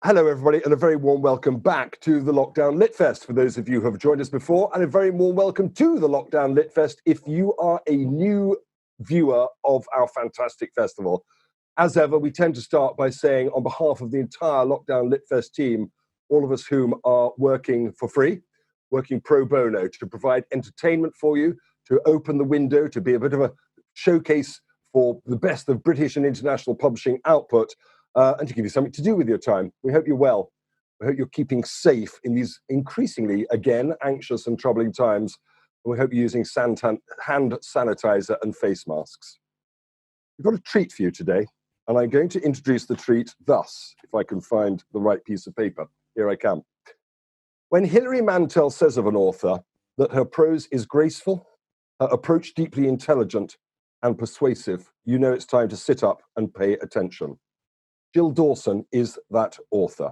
Hello, everybody, and a very warm welcome back to the Lockdown LitFest for those of you who have joined us before, and a very warm welcome to the Lockdown LitFest if you are a new viewer of our fantastic festival. As ever, we tend to start by saying, on behalf of the entire Lockdown LitFest team, all of us whom are working for free, working pro bono to provide entertainment for you, to open the window, to be a bit of a showcase for the best of British and international publishing output, and to give you something to do with your time. We hope you're well. We hope you're keeping safe in these increasingly, again, anxious and troubling times. And we hope you're using hand sanitizer and face masks. We've got a treat for you today, and I'm going to introduce the treat thus, if I can find the right piece of paper. Here I come. When Hilary Mantel says of an author that her prose is graceful, her approach deeply intelligent and persuasive, you know it's time to sit up and pay attention. Jill Dawson is that author.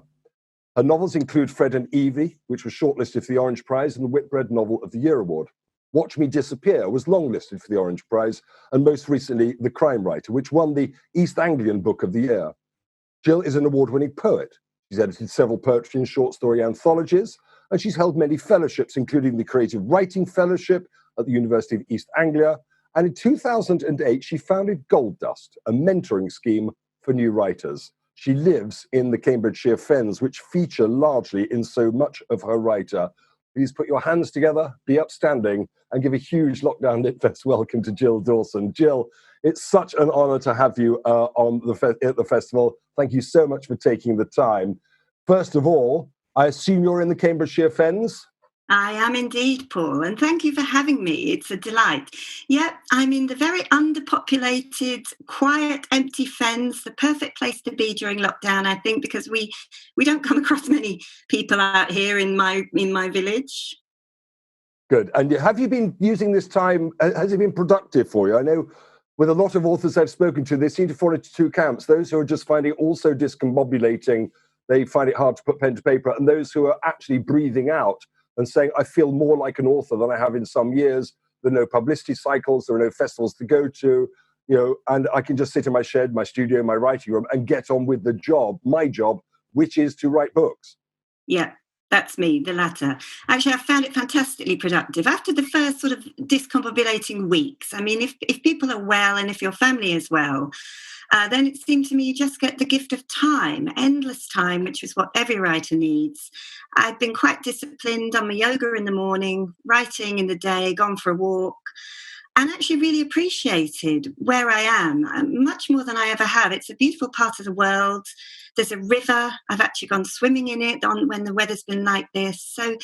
Her novels include Fred and Evie, which was shortlisted for the Orange Prize and the Whitbread Novel of the Year award. Watch Me Disappear was longlisted for the Orange Prize, and most recently, The Crime Writer, which won the East Anglian Book of the Year. Jill is an award-winning poet. She's edited several poetry and short story anthologies, and she's held many fellowships, including the Creative Writing Fellowship at the University of East Anglia. And in 2008, she founded Gold Dust, a mentoring scheme for new writers. She lives in the Cambridgeshire Fens, which feature largely in so much of her writer. Please put your hands together, be upstanding, and give a huge Lockdown LitFest welcome to Jill Dawson. Jill, it's such an honour to have you at the festival. Thank you so much for taking the time. First of all, I assume you're in the Cambridgeshire Fens? I am indeed, Paul, and thank you for having me. It's a delight. Yeah, I'm in the very underpopulated, quiet, empty Fens, the perfect place to be during lockdown, I think, because we don't come across many people out here in my village. Good. And have you been using this time, has it been productive for you? I know with a lot of authors I've spoken to, they seem to fall into two camps. Those who are just finding it all so discombobulating, they find it hard to put pen to paper, and those who are actually breathing out and saying, I feel more like an author than I have in some years. There are no publicity cycles, there are no festivals to go to, and I can just sit in my shed, my studio, my writing room, and get on with the job, my job, which is to write books. Yeah, that's me, the latter. Actually, I found it fantastically productive. After the first sort of discombobulating weeks, I mean, if people are well and if your family is well, then it seemed to me you just get the gift of time, endless time, which is what every writer needs. I've been quite disciplined on my yoga in the morning, writing in the day, gone for a walk, and actually really appreciated where I am, much more than I ever have. It's a beautiful part of the world. There's a river. I've actually gone swimming in it when the weather's been like this. So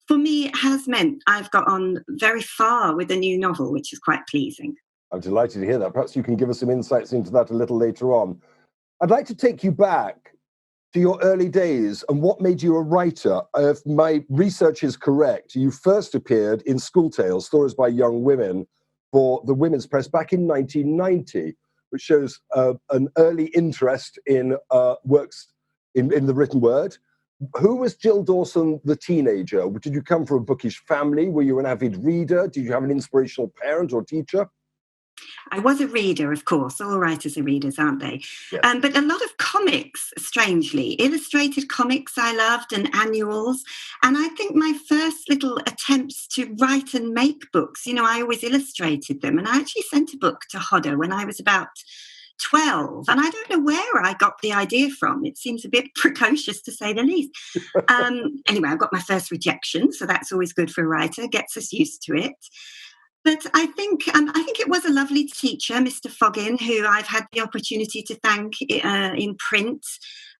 for me, it has meant I've got on very far with a new novel, which is quite pleasing. I'm delighted to hear that. Perhaps you can give us some insights into that a little later on. I'd like to take you back to your early days and what made you a writer. If my research is correct, you first appeared in School Tales, stories by young women, for the Women's Press back in 1990, which shows an early interest in works in the written word. Who was Jill Dawson, the teenager? Did you come from a bookish family? Were you an avid reader? Did you have an inspirational parent or teacher? I was a reader, of course. All writers are readers, aren't they? Yes. But a lot of comics, strangely. Illustrated comics I loved, and annuals. And I think my first little attempts to write and make books, I always illustrated them. And I actually sent a book to Hodder when I was about 12. And I don't know where I got the idea from. It seems a bit precocious, to say the least. Anyway, I got my first rejection, so that's always good for a writer, gets us used to it. But I think it was a lovely teacher, Mr. Foggin, who I've had the opportunity to thank in print,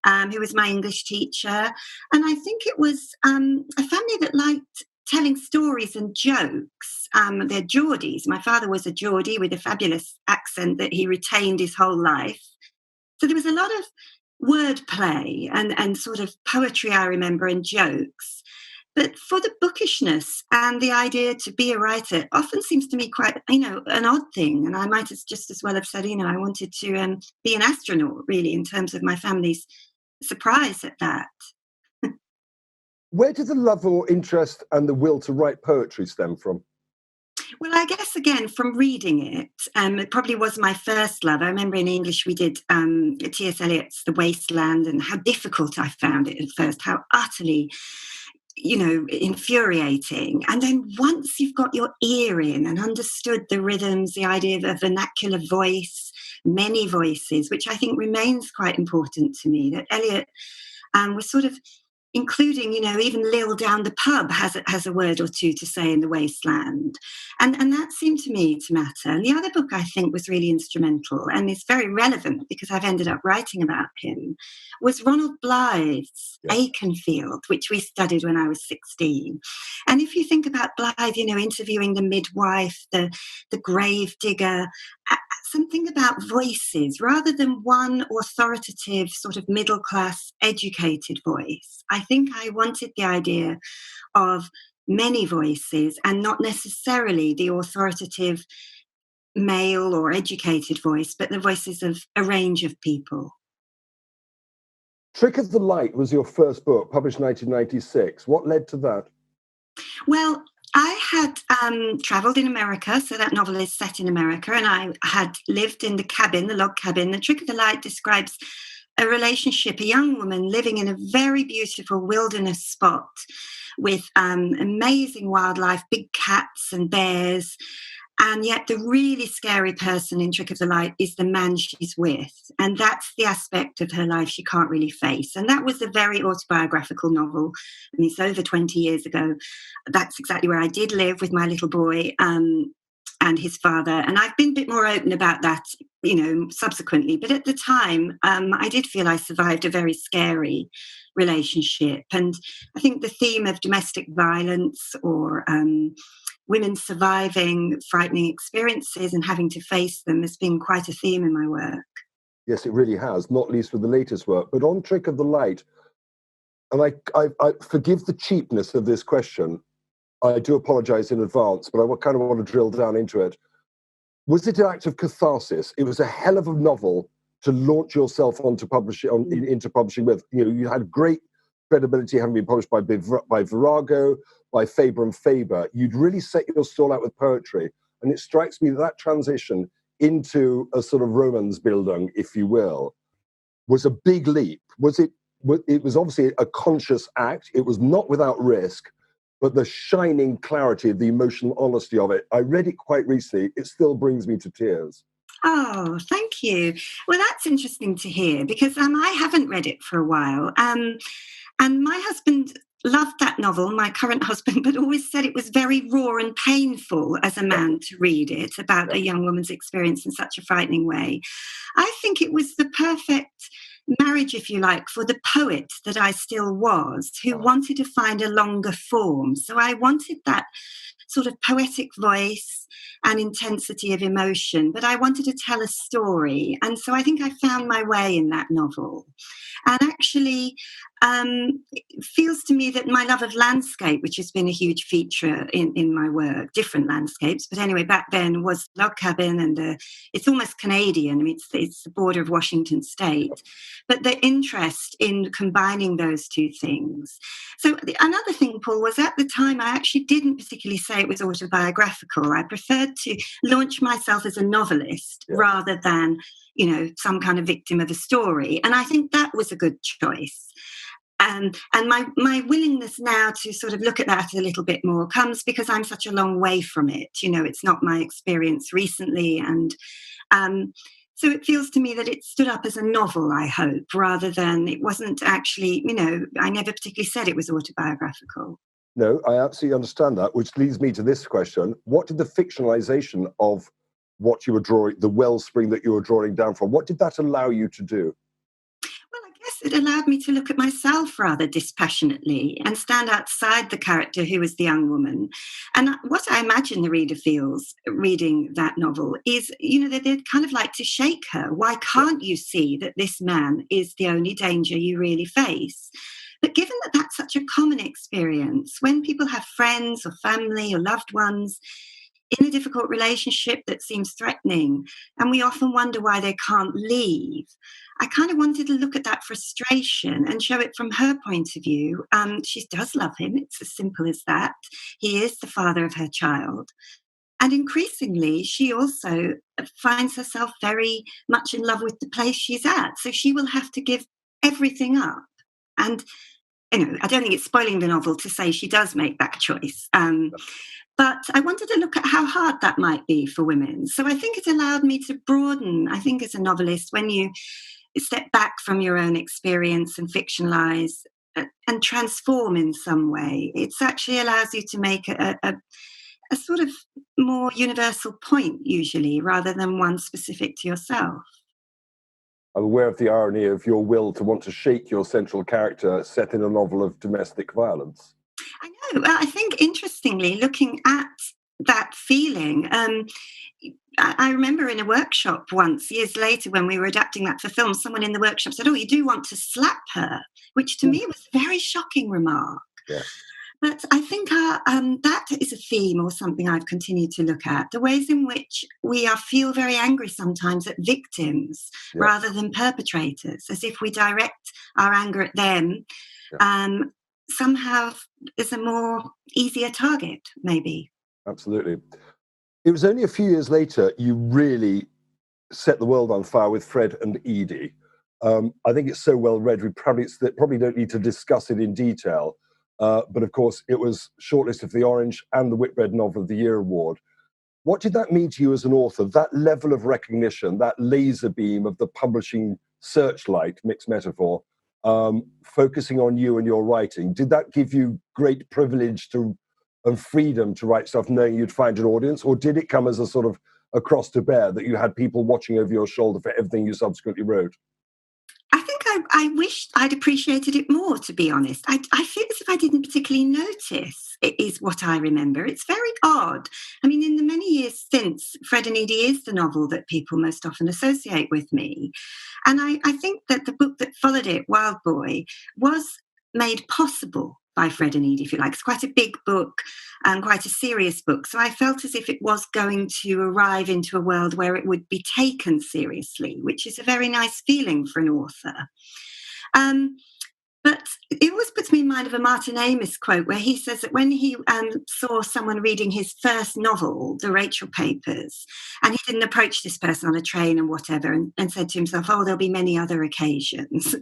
who was my English teacher. And I think it was a family that liked telling stories and jokes. They're Geordies. My father was a Geordie with a fabulous accent that he retained his whole life. So there was a lot of wordplay and sort of poetry, I remember, and jokes. But for the bookishness and the idea to be a writer often seems to me quite, an odd thing. And I might just as well have said, I wanted to be an astronaut, really, in terms of my family's surprise at that. Where did the love or interest and the will to write poetry stem from? Well, I guess again from reading it probably was my first love. I remember in English we did T.S. Eliot's The Wasteland, and how difficult I found it at first, how utterly, infuriating. And then once you've got your ear in and understood the rhythms, the idea of a vernacular voice, many voices, which I think remains quite important to me, that Eliot was sort of including, even Lil down the pub has a word or two to say in The Wasteland. And that seemed to me to matter. And the other book I think was really instrumental and is very relevant because I've ended up writing about him, was Ronald Blythe's Akenfield, which we studied when I was 16. And if you think about Blythe, interviewing the midwife, the grave digger, something about voices rather than one authoritative sort of middle class educated voice. I think I wanted the idea of many voices and not necessarily the authoritative male or educated voice, but the voices of a range of people. Trick of the Light was your first book, published in 1996. What led to that? Well, I had travelled in America, so that novel is set in America, and I had lived in the log cabin. The Trick of the Light describes a relationship, a young woman living in a very beautiful wilderness spot with amazing wildlife, big cats and bears. And yet the really scary person in Trick of the Light is the man she's with. And that's the aspect of her life she can't really face. And that was a very autobiographical novel. I mean, it's over 20 years ago. That's exactly where I did live with my little boy and his father. And I've been a bit more open about that, subsequently. But at the time, I did feel I survived a very scary relationship. And I think the theme of domestic violence or women surviving frightening experiences and having to face them has been quite a theme in my work. Yes, it really has, not least with the latest work. But on Trick of the Light, and I forgive the cheapness of this question, I do apologize in advance, but I kind of want to drill down into it. Was it an act of catharsis? It was a hell of a novel to launch yourself into publishing with. You had great credibility having been published by Virago, by Faber and Faber. You'd really set your stall out with poetry. And it strikes me that transition into a sort of Romansbildung, if you will, was a big leap. It was obviously a conscious act. It was not without risk, but the shining clarity of the emotional honesty of it. I read it quite recently. It still brings me to tears. Oh, thank you. Well, that's interesting to hear because I haven't read it for a while. And my husband loved that novel, my current husband, but always said it was very raw and painful as a man to read it about a young woman's experience in such a frightening way. I think it was the perfect marriage, if you like, for the poet that I still was, who wanted to find a longer form. So I wanted that sort of poetic voice and intensity of emotion, but I wanted to tell a story. And so I think I found my way in that novel. And actually, it feels to me that my love of landscape, which has been a huge feature in my work, different landscapes, but anyway, back then was log cabin, and it's almost Canadian. I mean, it's the border of Washington State, but the interest in combining those two things. So another thing, Paul, was at the time I actually didn't particularly say it was autobiographical. I preferred to launch myself as a novelist rather than, some kind of victim of a story. And I think that was a good choice. And my willingness now to sort of look at that a little bit more comes because I'm such a long way from it. It's not my experience recently. And so it feels to me that it stood up as a novel, I hope, rather than it wasn't actually, I never particularly said it was autobiographical. No, I absolutely understand that, which leads me to this question. What did the fictionalization of what you were drawing, the wellspring that you were drawing down from, what did that allow you to do? Well, I guess it allowed me to look at myself rather dispassionately and stand outside the character who was the young woman. And what I imagine the reader feels reading that novel is, that they'd kind of like to shake her. Why can't you see that this man is the only danger you really face? But given that that's such a common experience, when people have friends or family or loved ones in a difficult relationship that seems threatening, and we often wonder why they can't leave, I kind of wanted to look at that frustration and show it from her point of view. She does love him. It's as simple as that. He is the father of her child. And increasingly, she also finds herself very much in love with the place she's at. So she will have to give everything up. And, I don't think it's spoiling the novel to say she does make that choice. But I wanted to look at how hard that might be for women. So I think it allowed me to broaden, I think as a novelist, when you step back from your own experience and fictionalize and transform in some way, it actually allows you to make a sort of more universal point, usually, rather than one specific to yourself. I'm aware of the irony of your will to want to shake your central character set in a novel of domestic violence. I know. I think, interestingly, looking at that feeling, I remember in a workshop once, years later, when we were adapting that for film, someone in the workshop said, "Oh, you do want to slap her," which to me was a very shocking remark. Yeah. But I think that is a theme or something I've continued to look at, the ways in which we feel very angry sometimes at victims rather than perpetrators, as if we direct our anger at them. Somehow is a more easier target, maybe. Absolutely. It was only a few years later you really set the world on fire with Fred and Edie. I think it's so well read, we probably don't need to discuss it in detail. But of course, it was shortlisted for the Orange and the Whitbread Novel of the Year award. What did that mean to you as an author? That level of recognition, that laser beam of the publishing searchlight, mixed metaphor, focusing on you and your writing, did that give you great privilege and freedom to write stuff knowing you'd find an audience, or did it come as a sort of a cross to bear that you had people watching over your shoulder for everything you subsequently wrote? I think I wished I'd appreciated it more, to be honest. I feel as if I didn't particularly notice, it is what I remember. It's very odd. I mean, in the many years since, Fred and Edie is the novel that people most often associate with me. And I think that the book that followed it, Wild Boy, was made possible by Fred and Edie, if you like. It's quite a big book and quite a serious book. So I felt as if it was going to arrive into a world where it would be taken seriously, which is a very nice feeling for an author. But it always puts me in mind of a Martin Amis quote where he says that when he saw someone reading his first novel, The Rachel Papers, and he didn't approach this person on a train and whatever and said to himself, "Oh, there'll be many other occasions."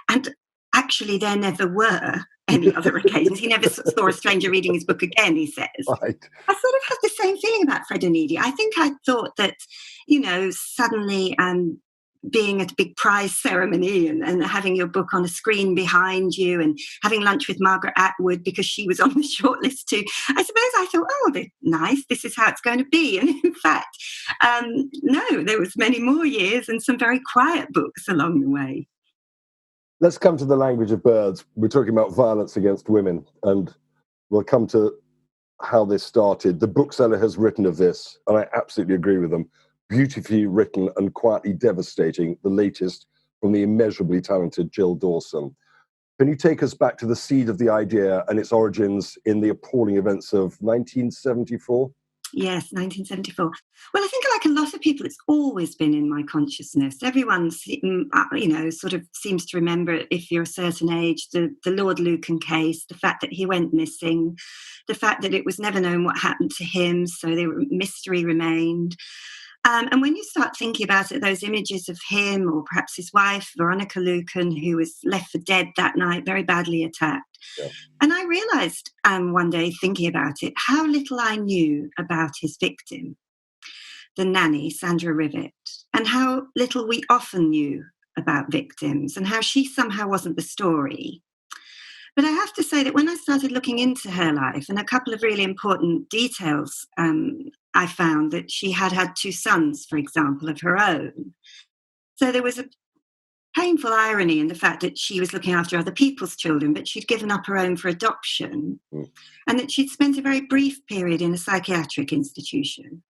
And actually, there never were any other occasions. He never saw a stranger reading his book again, he says. Right. I sort of had the same feeling about Fred and Edie. I think I thought that, suddenly being at a big prize ceremony and having your book on a screen behind you and having lunch with Margaret Atwood because she was on the shortlist too. I suppose I thought, oh, nice, this is how it's going to be. And in fact, no, there was many more years and some very quiet books along the way. Let's come to the language of birds. We're talking about violence against women, and we'll come to how this started. The bookseller has written of this, and I absolutely agree with them. Beautifully written and quietly devastating, the latest from the immeasurably talented Jill Dawson. Can you take us back to the seed of the idea and its origins in the appalling events of 1974? Yes, 1974. Well, I think like a lot of people, it's always been in my consciousness. Everyone, sort of seems to remember, if you're a certain age, the Lord Lucan case, the fact that he went missing, the fact that it was never known what happened to him, so the mystery remained. And when you start thinking about it, those images of him or perhaps his wife, Veronica Lucan, who was left for dead that night, very badly attacked. Yeah. And I realized one day thinking about it, how little I knew about his victim, the nanny, Sandra Rivet, and how little we often knew about victims and how she somehow wasn't the story. But I have to say that when I started looking into her life, and a couple of really important details, I found that she had 2 sons, for example, of her own. So there was a painful irony in the fact that she was looking after other people's children, but she'd given up her own for adoption, and that she'd spent a very brief period in a psychiatric institution.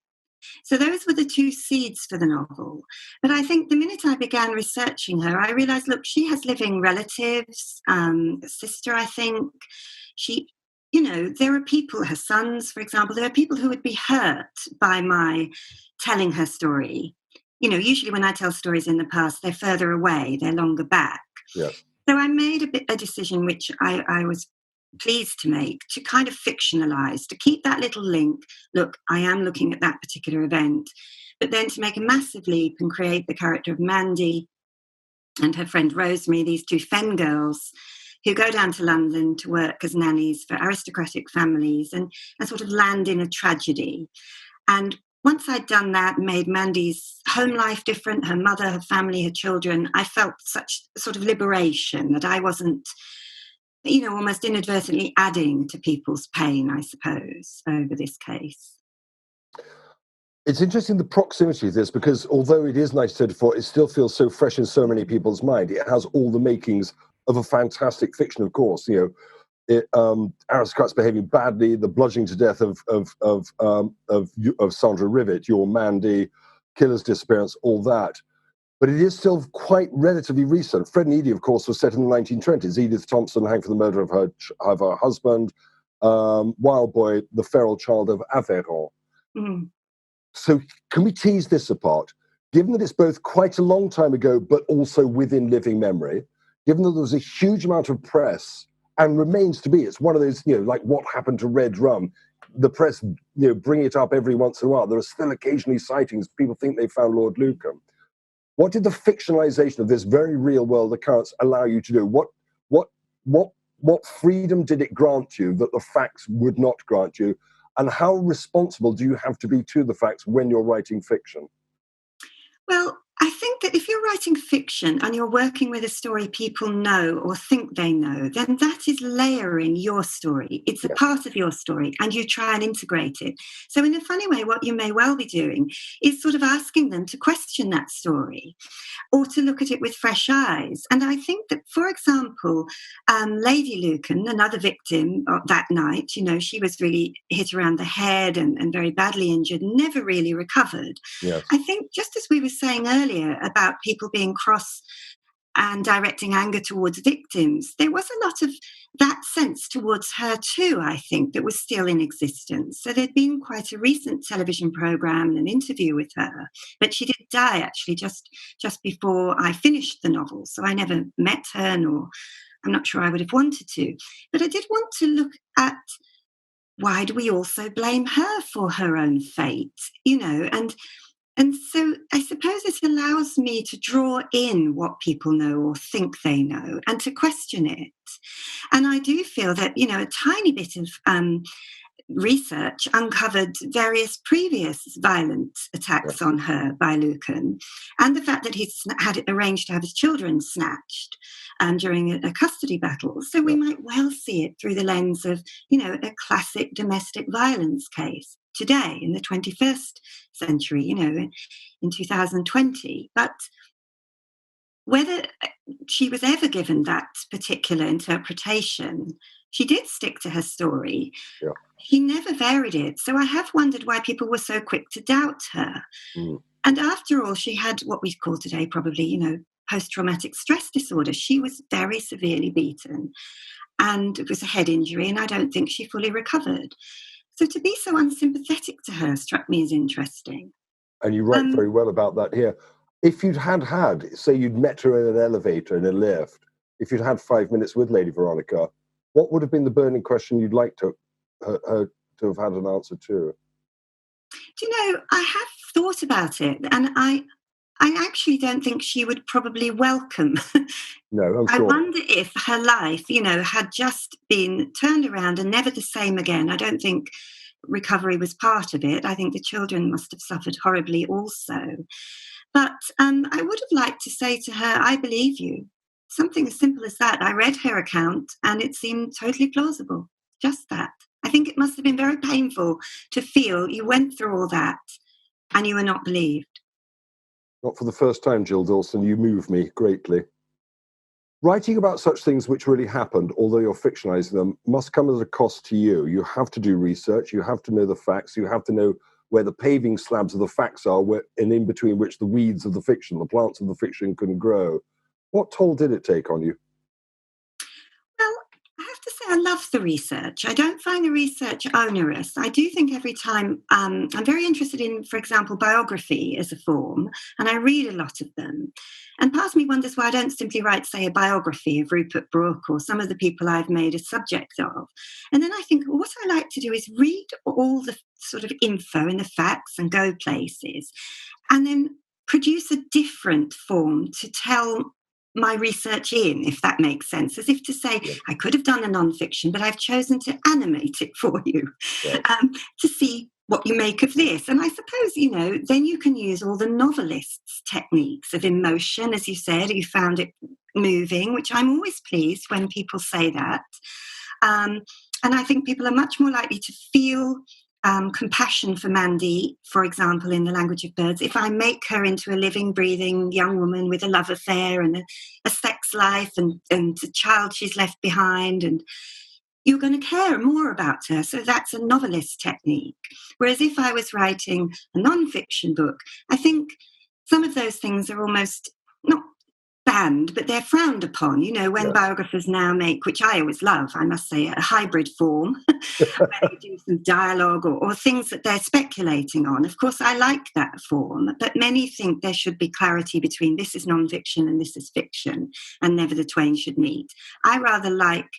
So those were the 2 seeds for the novel. But I think the minute I began researching her, I realized, look, she has living relatives, a sister, I think. There are people, her sons, for example, there are people who would be hurt by my telling her story. Usually when I tell stories in the past, they're further away, they're longer back. Yes. So I made a decision which I was pleased to make, to kind of fictionalize, to keep that little link. Look, I am looking at that particular event, but then to make a massive leap and create the character of Mandy and her friend Rosemary, these two Fen girls who go down to London to work as nannies for aristocratic families and sort of land in a tragedy. And once I'd done that, made Mandy's home life different, her mother, her family, her children, I felt such sort of liberation that I wasn't, almost inadvertently adding to people's pain, I suppose, over this case. It's interesting, the proximity of this, because although it is 1934, it still feels so fresh in so many people's mind. It has all the makings of a fantastic fiction, of course. Aristocrats behaving badly, the bludgeoning to death of Sandra Rivet, your Mandy, killer's disappearance, all that. But it is still quite relatively recent. Fred and Edie, of course, was set in the 1920s. Edith Thompson hanged for the murder of her husband. Wild Boy, the feral child of Aveyron. Mm. So can we tease this apart? Given that it's both quite a long time ago, but also within living memory, given that there was a huge amount of press and remains to be, it's one of those, like what happened to Red Rum, the press, bring it up every once in a while. There are still occasionally sightings. People think they found Lord Lucan. What did the fictionalization of this very real world occurrence allow you to do? What freedom did it grant you that the facts would not grant you? And how responsible do you have to be to the facts when you're writing fiction? Well, I think that if you're writing fiction and you're working with a story people know or think they know, then that is layering your story. It's a part of your story and you try and integrate it. So in a funny way, what you may well be doing is sort of asking them to question that story or to look at it with fresh eyes. And I think that, for example, Lady Lucan, another victim that night, she was really hit around the head and very badly injured, never really recovered. Yes. I think, just as we were saying earlier about people being cross and directing anger towards victims, there was a lot of that sense towards her too, I think, that was still in existence. So there'd been quite a recent television program and an interview with her, but she did die actually just before I finished the novel. So I never met her, nor I'm not sure I would have wanted to. But I did want to look at, why do we also blame her for her own fate, and so I suppose it allows me to draw in what people know or think they know and to question it. And I do feel that, a tiny bit of research uncovered various previous violent attacks on her by Lucan, and the fact that he had arranged to have his children snatched during a custody battle. So we might well see it through the lens of, a classic domestic violence case today in the 21st century, in 2020. But whether she was ever given that particular interpretation, she did stick to her story. Yeah. She never varied it. So I have wondered why people were so quick to doubt her. Mm. And after all, she had what we call today probably, post-traumatic stress disorder. She was very severely beaten and it was a head injury, and I don't think she fully recovered. So to be so unsympathetic to her struck me as interesting. And you write very well about that here. If you'd say you'd met her in an elevator, in a lift, if you'd had 5 minutes with Lady Veronica, what would have been the burning question you'd like her to have had an answer to? Do you know, I have thought about it, and I actually don't think she would probably welcome. No, I'm sure. I wonder if her life, had just been turned around and never the same again. I don't think recovery was part of it. I think the children must have suffered horribly also. But I would have liked to say to her, I believe you. Something as simple as that. I read her account and it seemed totally plausible. Just that. I think it must have been very painful to feel you went through all that and you were not believed. Not for the first time, Jill Dawson. You move me greatly. Writing about such things which really happened, although you're fictionalizing them, must come at a cost to you. You have to do research. You have to know the facts. You have to know where the paving slabs of the facts are, and in between which the weeds of the fiction, the plants of the fiction can grow. What toll did it take on you? Well, I have to say I love the research. I don't find the research onerous. I do think every time I'm very interested in, for example, biography as a form, and I read a lot of them. And part of me wonders why I don't simply write, say, a biography of Rupert Brooke or some of the people I've made a subject of. And then I think, well, what I like to do is read all the sort of info and the facts and go places, and then produce a different form to tell my research in, if that makes sense, as if to say, Yeah. I could have done a non-fiction, but I've chosen to animate it for you, Right. to see what you make of this. And I suppose, then you can use all the novelists' techniques of emotion, as you said, you found it moving, which I'm always pleased when people say that. And I think people are much more likely to feel compassion for Mandy, for example, in The Language of Birds, if I make her into a living, breathing young woman with a love affair and a sex life and a child she's left behind, and you're going to care more about her. So that's a novelist technique. Whereas if I was writing a non-fiction book, I think some of those things are almost not banned, but they're frowned upon, when Yes. biographers now make, which I always love, I must say, a hybrid form, where they do some dialogue or things that they're speculating on. Of course, I like that form, but many think there should be clarity between this is non-fiction and this is fiction, and never the twain should meet. I rather like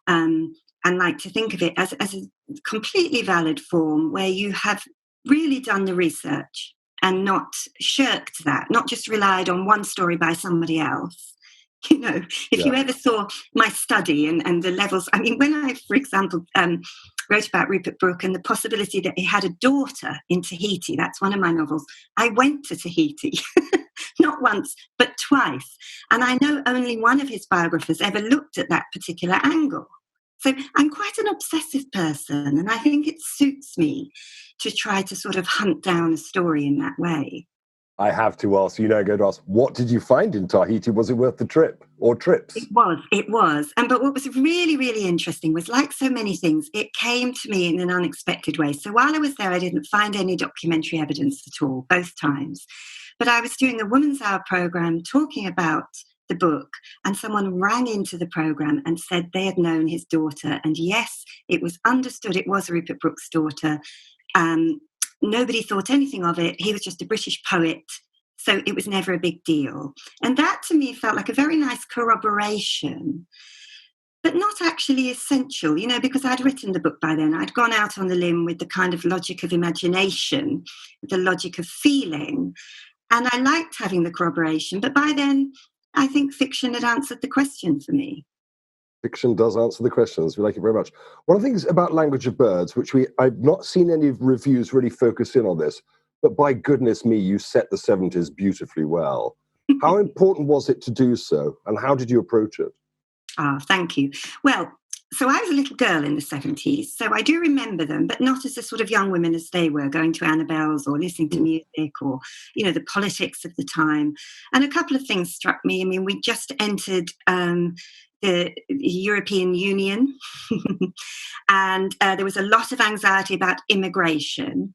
and like to think of it as a completely valid form where you have really done the research and not shirked that, not just relied on one story by somebody else. If you ever saw my study and the levels, I mean, when I, for example, wrote about Rupert Brooke and the possibility that he had a daughter in Tahiti, that's one of my novels, I went to Tahiti, not once, but twice. And I know only one of his biographers ever looked at that particular angle. So I'm quite an obsessive person, and I think it suits me to try to sort of hunt down a story in that way. I have to ask, I'm going to ask, what did you find in Tahiti? Was it worth the trip or trips? It was. But what was really, really interesting was, like so many things, it came to me in an unexpected way. So while I was there, I didn't find any documentary evidence at all, both times. But I was doing a Woman's Hour program talking about the book, and someone rang into the program and said they had known his daughter. And yes, it was understood it was Rupert Brooke's daughter. Nobody thought anything of it. He was just a British poet. So it was never a big deal. And that to me felt like a very nice corroboration, but not actually essential, because I'd written the book by then. I'd gone out on the limb with the kind of logic of imagination, the logic of feeling. And I liked having the corroboration. But by then, I think fiction had answered the question for me. Fiction does answer the questions. We like it very much. One of the things about Language of Birds, which I've not seen any reviews really focus in on this, but by goodness me, you set the 70s beautifully well. How important was it to do so, and how did you approach it? Thank you. Well, so I was a little girl in the 70s, so I do remember them, but not as the sort of young women as they were, going to Annabelle's or listening to music or, the politics of the time. And a couple of things struck me. I mean, we just entered the European Union, and there was a lot of anxiety about immigration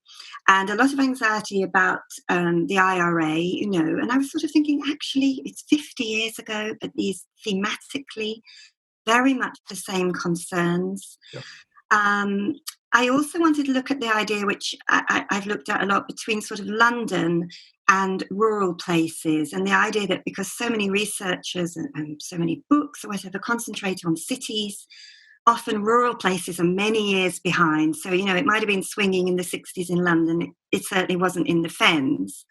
and a lot of anxiety about the IRA, and I was sort of thinking, actually, it's 50 years ago, but these thematically very much the same concerns. Yeah. I also wanted to look at the idea, which I've looked at a lot, between sort of London and rural places, and the idea that because so many researchers and so many books or whatever concentrate on cities, often rural places are many years behind. So, it might have been swinging in the 60s in London. It certainly wasn't in the Fens.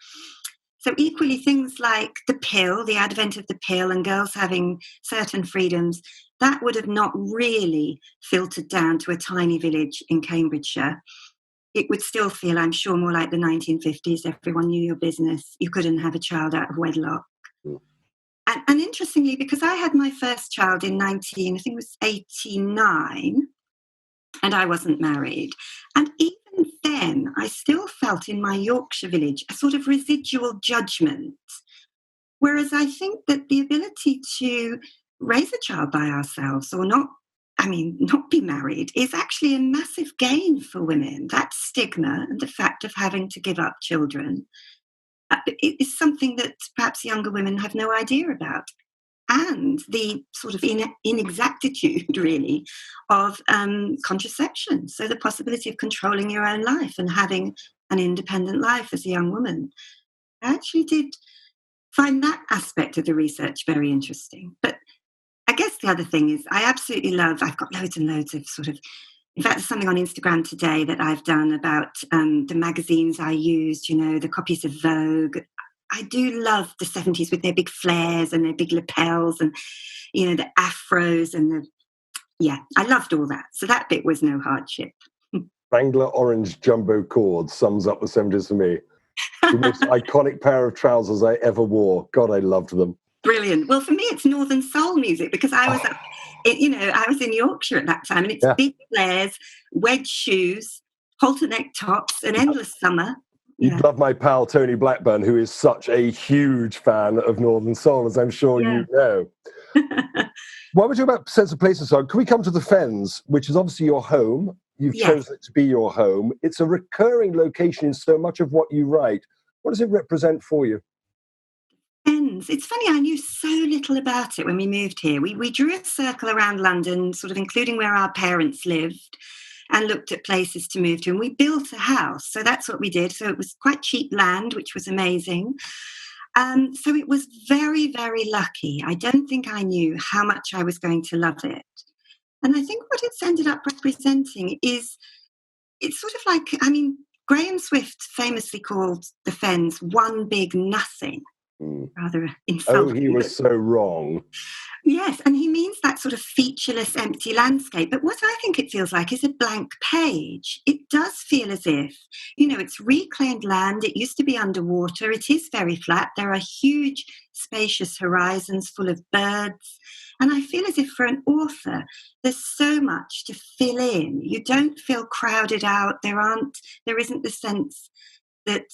So equally, things like the pill, the advent of the pill and girls having certain freedoms, that would have not really filtered down to a tiny village in Cambridgeshire. It would still feel, I'm sure, more like the 1950s. Everyone knew your business. You couldn't have a child out of wedlock. Mm. And interestingly, because I had my first child in 89, and I wasn't married. And even then, I still felt in my Yorkshire village a sort of residual judgment. Whereas I think that the ability to raise a child by ourselves or not be married is actually a massive gain for women. That stigma and the fact of having to give up children is something that perhaps younger women have no idea about. and the sort of inexactitude, really, of contraception. So the possibility of controlling your own life and having an independent life as a young woman. I actually did find that aspect of the research very interesting. But I guess the other thing is I've got loads and loads of sort of, in fact, there's something on Instagram today that I've done about the magazines I used, the copies of Vogue. I do love the 70s with their big flares and their big lapels and, the afros and I loved all that. So that bit was no hardship. Wrangler orange jumbo cords sums up the 70s for me. The most iconic pair of trousers I ever wore. God, I loved them. Brilliant. Well, for me, it's Northern soul music because I was, I was in Yorkshire at that time, and it's big flares, wedge shoes, halter neck tops, an endless summer. You'd love my pal Tony Blackburn, who is such a huge fan of Northern soul, as I'm sure you know. What would you about Sense of Place and so on? Can we come to the Fens, which is obviously your home? You've chosen it to be your home. It's a recurring location in so much of what you write. What does it represent for you? It's funny, I knew so little about it when we moved here. We drew a circle around London, sort of including where our parents lived, and looked at places to move to. And we built a house. So that's what we did. So it was quite cheap land, which was amazing. So it was very, very lucky. I don't think I knew how much I was going to love it. And I think what it's ended up representing is, it's sort of like, Graham Swift famously called the Fens one big nothing. Rather insulting. Oh, he was so wrong. Yes, and he means that sort of featureless, empty landscape. But what I think it feels like is a blank page. It does feel as if, it's reclaimed land. It used to be underwater. It is very flat. There are huge, spacious horizons full of birds. And I feel as if for an author, there's so much to fill in. You don't feel crowded out. There isn't the sense that,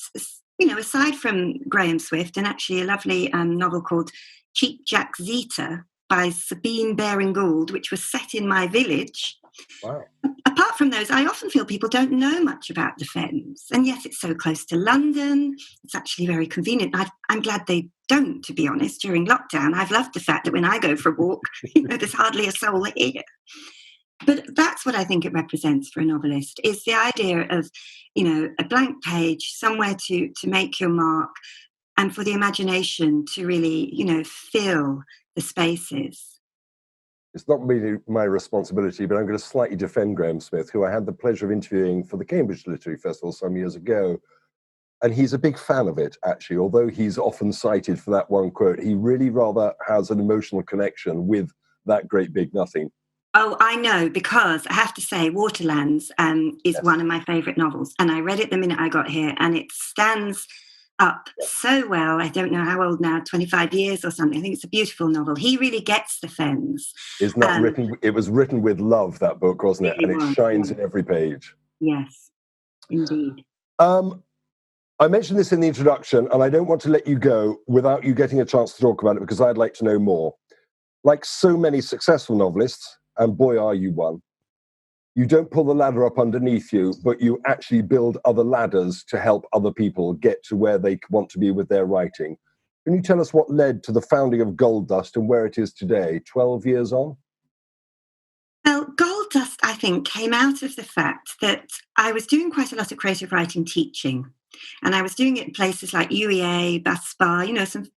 aside from Graham Swift, and actually a lovely novel called Cheap Jack Zeta by Sabine Baring-Gould, which was set in my village. Wow. Apart from those, I often feel people don't know much about the Fens. And yes, it's so close to London. It's actually very convenient. I'm glad they don't, to be honest, during lockdown. I've loved the fact that when I go for a walk, there's hardly a soul here. But that's what I think it represents for a novelist, is the idea of, a blank page, somewhere to make your mark, and for the imagination to really, fill the spaces. It's not really my responsibility, but I'm going to slightly defend Graham Smith, who I had the pleasure of interviewing for the Cambridge Literary Festival some years ago. And he's a big fan of it, actually. Although he's often cited for that one quote, he really rather has an emotional connection with that great big nothing. Oh, I know, because I have to say Waterlands is one of my favourite novels. And I read it the minute I got here, and it stands up so well. I don't know how old now, 25 years or something. I think it's a beautiful novel. He really gets the Fens. Isn't that written? It was written with love, that book, wasn't it? And it shines in every page. Yes, indeed. I mentioned this in the introduction, and I don't want to let you go without you getting a chance to talk about it, because I'd like to know more. Like so many successful novelists, and boy, are you one, you don't pull the ladder up underneath you, but you actually build other ladders to help other people get to where they want to be with their writing. Can you tell us what led to the founding of Gold Dust and where it is today, 12 years on? Well, Gold Dust, I think, came out of the fact that I was doing quite a lot of creative writing teaching. And I was doing it in places like UEA, Bath Spa,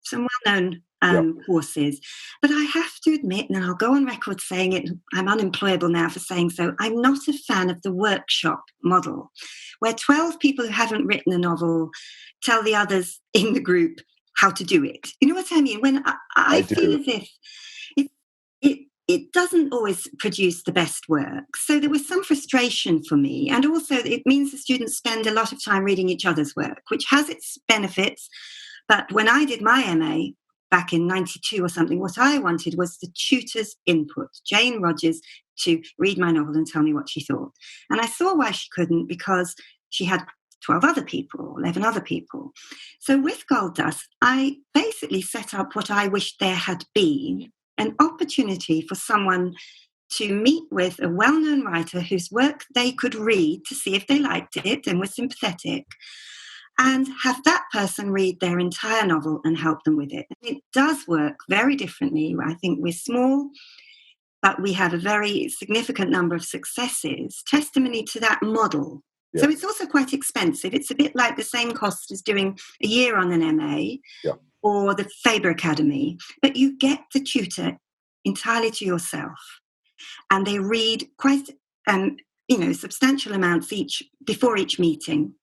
some well-known courses. But I have to admit, and I'll go on record saying it, I'm unemployable now for saying so, I'm not a fan of the workshop model, where 12 people who haven't written a novel tell the others in the group how to do it. You know what I mean? When I feel as if it doesn't always produce the best work. So there was some frustration for me. And also it means the students spend a lot of time reading each other's work, which has its benefits. But when I did my MA back in 92 or something, what I wanted was the tutor's input, Jane Rogers, to read my novel and tell me what she thought. And I saw why she couldn't, because she had 12 other people, 11 other people. So with Gold Dust, I basically set up what I wished there had been, an opportunity for someone to meet with a well-known writer whose work they could read to see if they liked it and were sympathetic, and have that person read their entire novel and help them with it. And it does work very differently. I think we're small, but we have a very significant number of successes, testimony to that model. Yeah. So it's also quite expensive. It's a bit like the same cost as doing a year on an MA or the Faber Academy, but you get the tutor entirely to yourself. And they read quite, substantial amounts before each meeting.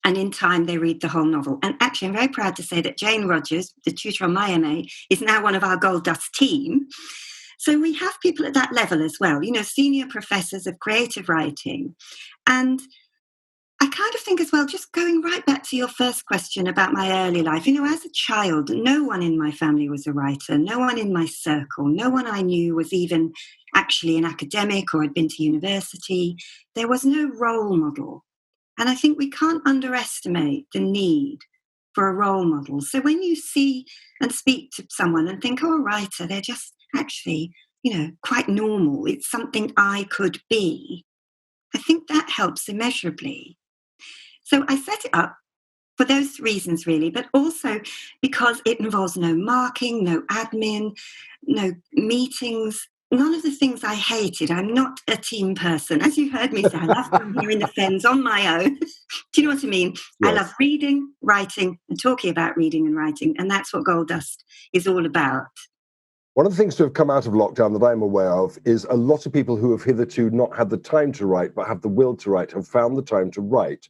And in time, they read the whole novel. And actually, I'm very proud to say that Jane Rogers, the tutor on my MA, is now one of our Gold Dust team. So we have people at that level as well, senior professors of creative writing. And I kind of think as well, just going right back to your first question about my early life, as a child, no one in my family was a writer, no one in my circle, no one I knew was even actually an academic or had been to university. There was no role model. And I think we can't underestimate the need for a role model. So when you see and speak to someone and think, a writer, they're just actually, quite normal. It's something I could be. I think that helps immeasurably. So I set it up for those reasons, really, but also because it involves no marking, no admin, no meetings, none of the things I hated. I'm not a team person. As you heard me say, I love being here in the Fens on my own. Do you know what I mean? Yes. I love reading, writing, and talking about reading and writing, and that's what Gold Dust is all about. One of the things to have come out of lockdown that I'm aware of is a lot of people who have hitherto not had the time to write, but have the will to write, have found the time to write.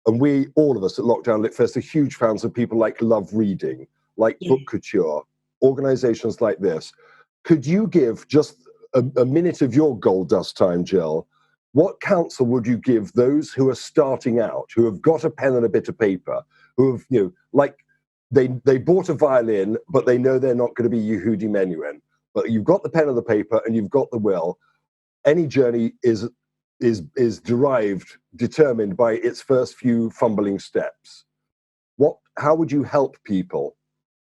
And we, all of us at Lockdown LitFest, are huge fans of people like Love Reading, like Book Couture, organizations like this. Could you give just a minute of your Gold Dust time, Jill? What counsel would you give those who are starting out, who have got a pen and a bit of paper, who have, they bought a violin, but they know they're not going to be Yehudi Menuhin. But you've got the pen and the paper and you've got the will. Any journey is determined by its first few fumbling steps. How would you help people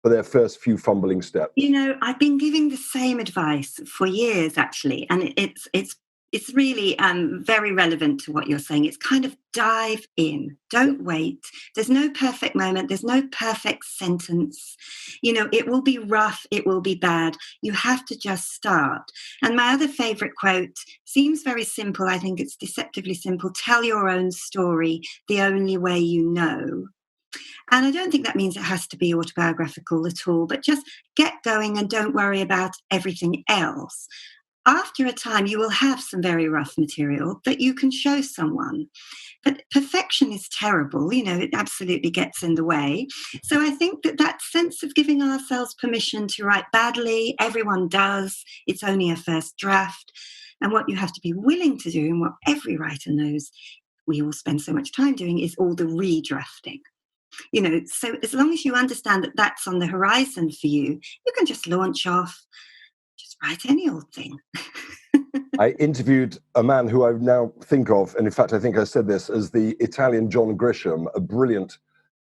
for their first few fumbling steps? I've been giving the same advice for years, actually, and it's really very relevant to what you're saying. It's kind of dive in, don't wait. There's no perfect moment. There's no perfect sentence. It will be rough. It will be bad. You have to just start. And my other favorite quote seems very simple. I think it's deceptively simple. Tell your own story the only way you know. And I don't think that means it has to be autobiographical at all, but just get going and don't worry about everything else. After a time, you will have some very rough material that you can show someone. But perfection is terrible. It absolutely gets in the way. So I think that sense of giving ourselves permission to write badly, everyone does. It's only a first draft. And what you have to be willing to do, and what every writer knows we all spend so much time doing, is all the redrafting. So as long as you understand that that's on the horizon for you, you can just launch off. Just write any old thing. I interviewed a man who I now think of, and in fact, I think I said this, as the Italian John Grisham, a brilliant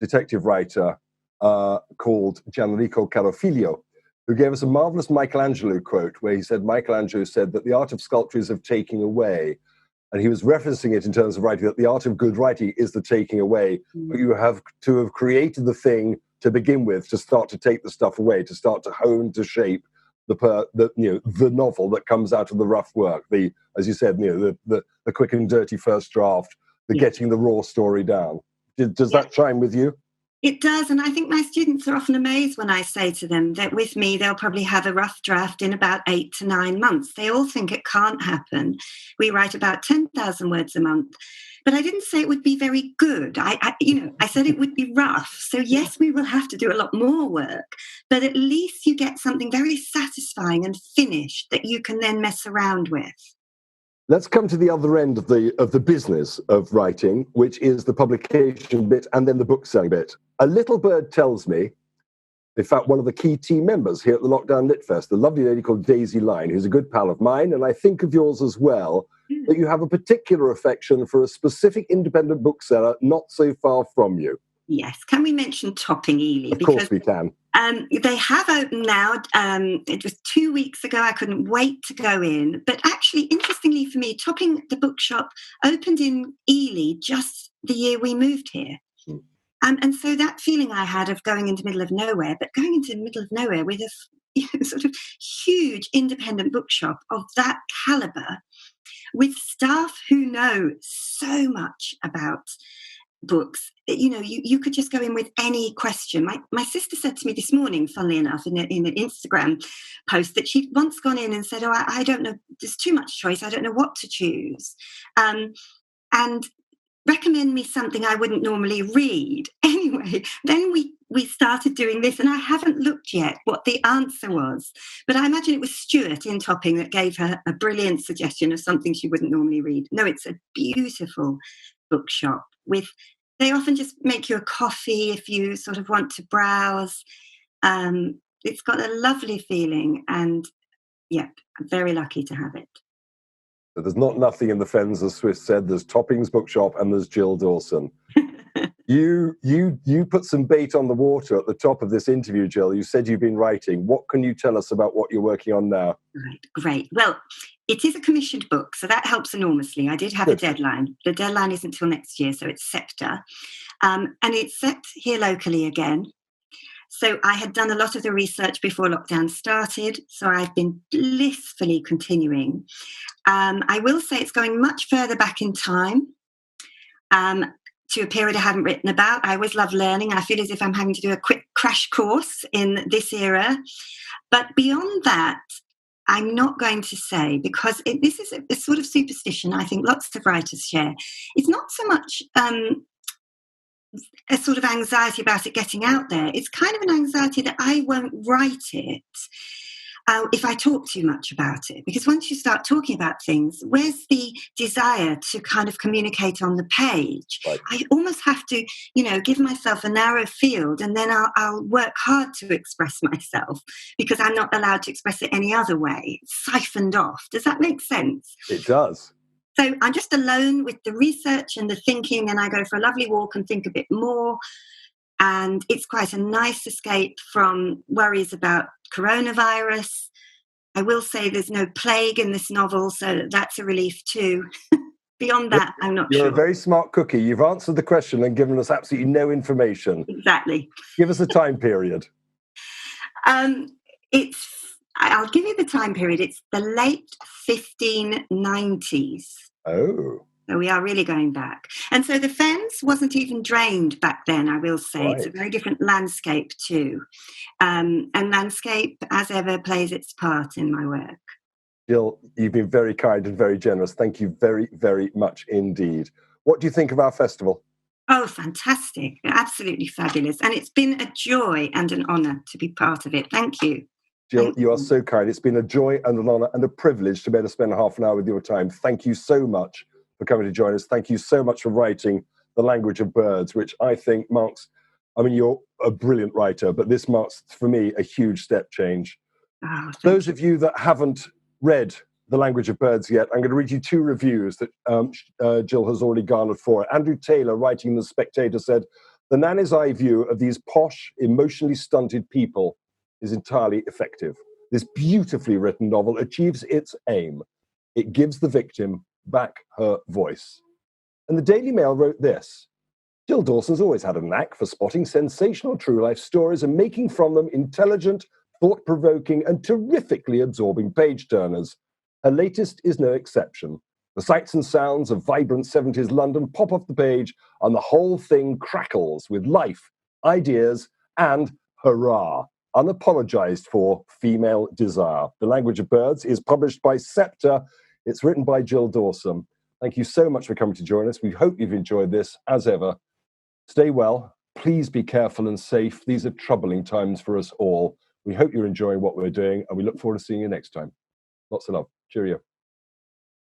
detective writer called Gianrico Carofiglio, who gave us a marvelous Michelangelo quote where he said, Michelangelo said that the art of sculpture is of taking away. And he was referencing it in terms of writing, that the art of good writing is the taking away. But you have to have created the thing to begin with, to start to take the stuff away, to start to hone, to shape the novel that comes out of the rough work, as you said, the quick and dirty first draft, getting the raw story down. Does that chime with you? It does, and I think my students are often amazed when I say to them that with me they'll probably have a rough draft in about 8 to 9 months. They all think it can't happen. We write about 10,000 words a month, but I didn't say it would be very good. I said it would be rough. So yes, we will have to do a lot more work, but at least you get something very satisfying and finished that you can then mess around with. Let's come to the other end of the business of writing, which is the publication bit and then the book selling bit. A little bird tells me, in fact, one of the key team members here at the Lockdown LitFest, the lovely lady called Daisy Line, who's a good pal of mine, and I think of yours as well, that you have a particular affection for a specific independent bookseller not so far from you. Yes. Can we mention Topping Ely? Of course we can. They have opened now. It was 2 weeks ago. I couldn't wait to go in. But actually, interestingly for me, Topping, the bookshop, opened in Ely just the year we moved here. And so that feeling I had of going into the middle of nowhere, but going into the middle of nowhere with a sort of huge independent bookshop of that caliber, with staff who know so much about books. You could just go in with any question. My sister said to me this morning, funnily enough, in an Instagram post, that she'd once gone in and said, "Oh, I don't know, there's too much choice. I don't know what to choose." And recommend me something I wouldn't normally read. Anyway, then we started doing this, and I haven't looked yet what the answer was, but I imagine it was Stuart in Topping that gave her a brilliant suggestion of something she wouldn't normally read. No, it's a beautiful bookshop they often just make you a coffee if you sort of want to browse. It's got a lovely feeling, and I'm very lucky to have it. So there's not nothing in the Fens, as Swift said. There's Topping's Bookshop and there's Jill Dawson. You put some bait on the water at the top of this interview, Jill. You said you've been writing. What can you tell us about what you're working on now? Right, great. Well, it is a commissioned book, so that helps enormously. I did have a deadline. The deadline isn't until next year, so it's September. And it's set here locally again. So I had done a lot of the research before lockdown started, so I've been blissfully continuing. I will say it's going much further back in time, to a period I haven't written about. I always love learning. I feel as if I'm having to do a quick crash course in this era. But beyond that, I'm not going to say, because this is a sort of superstition I think lots of writers share. It's not so much a sort of anxiety about it getting out there. It's kind of an anxiety that I won't write it if I talk too much about it. Because once you start talking about things, where's the desire to kind of communicate on the page? Right. I almost have to, give myself a narrow field, and then I'll work hard to express myself, because I'm not allowed to express it any other way. It's siphoned off. Does that make sense? It does. So I'm just alone with the research and the thinking, and I go for a lovely walk and think a bit more. And it's quite a nice escape from worries about coronavirus. I will say there's no plague in this novel, so that's a relief too. Beyond that, I'm not sure. You're a very smart cookie. You've answered the question and given us absolutely no information. Exactly. Give us a time period. I'll give you the time period. It's the late 1590s. Oh. So we are really going back. And so the Fens wasn't even drained back then, I will say. Right. It's a very different landscape too. And landscape, as ever, plays its part in my work. Jill, you've been very kind and very generous. Thank you very, very much indeed. What do you think of our festival? Oh, fantastic. Absolutely fabulous. And it's been a joy and an honour to be part of it. Thank you. Jill, you are so kind. It's been a joy and an honour and a privilege to be able to spend half an hour with your time. Thank you so much for coming to join us. Thank you so much for writing The Language of Birds, which I think marks, you're a brilliant writer, but this marks, for me, a huge step change. Oh, Those of you that haven't read The Language of Birds yet, I'm going to read you two reviews that Jill has already garnered for it. Andrew Taylor, writing in The Spectator, said, "The nanny's eye view of these posh, emotionally stunted people is entirely effective. This beautifully written novel achieves its aim. It gives the victim back her voice." And the Daily Mail wrote this: "Jill Dawson's always had a knack for spotting sensational true life stories and making from them intelligent, thought-provoking and terrifically absorbing page-turners. Her latest is no exception. The sights and sounds of vibrant 70s London pop off the page and the whole thing crackles with life, ideas and, hurrah, unapologized for female desire. The Language of Birds is published by Scepter. It's written by Jill Dawson. Thank you so much for coming to join us. We hope you've enjoyed this, as ever. Stay well. Please be careful and safe. These are troubling times for us all. We hope you're enjoying what we're doing, and we look forward to seeing you next time. Lots of love. Cheerio.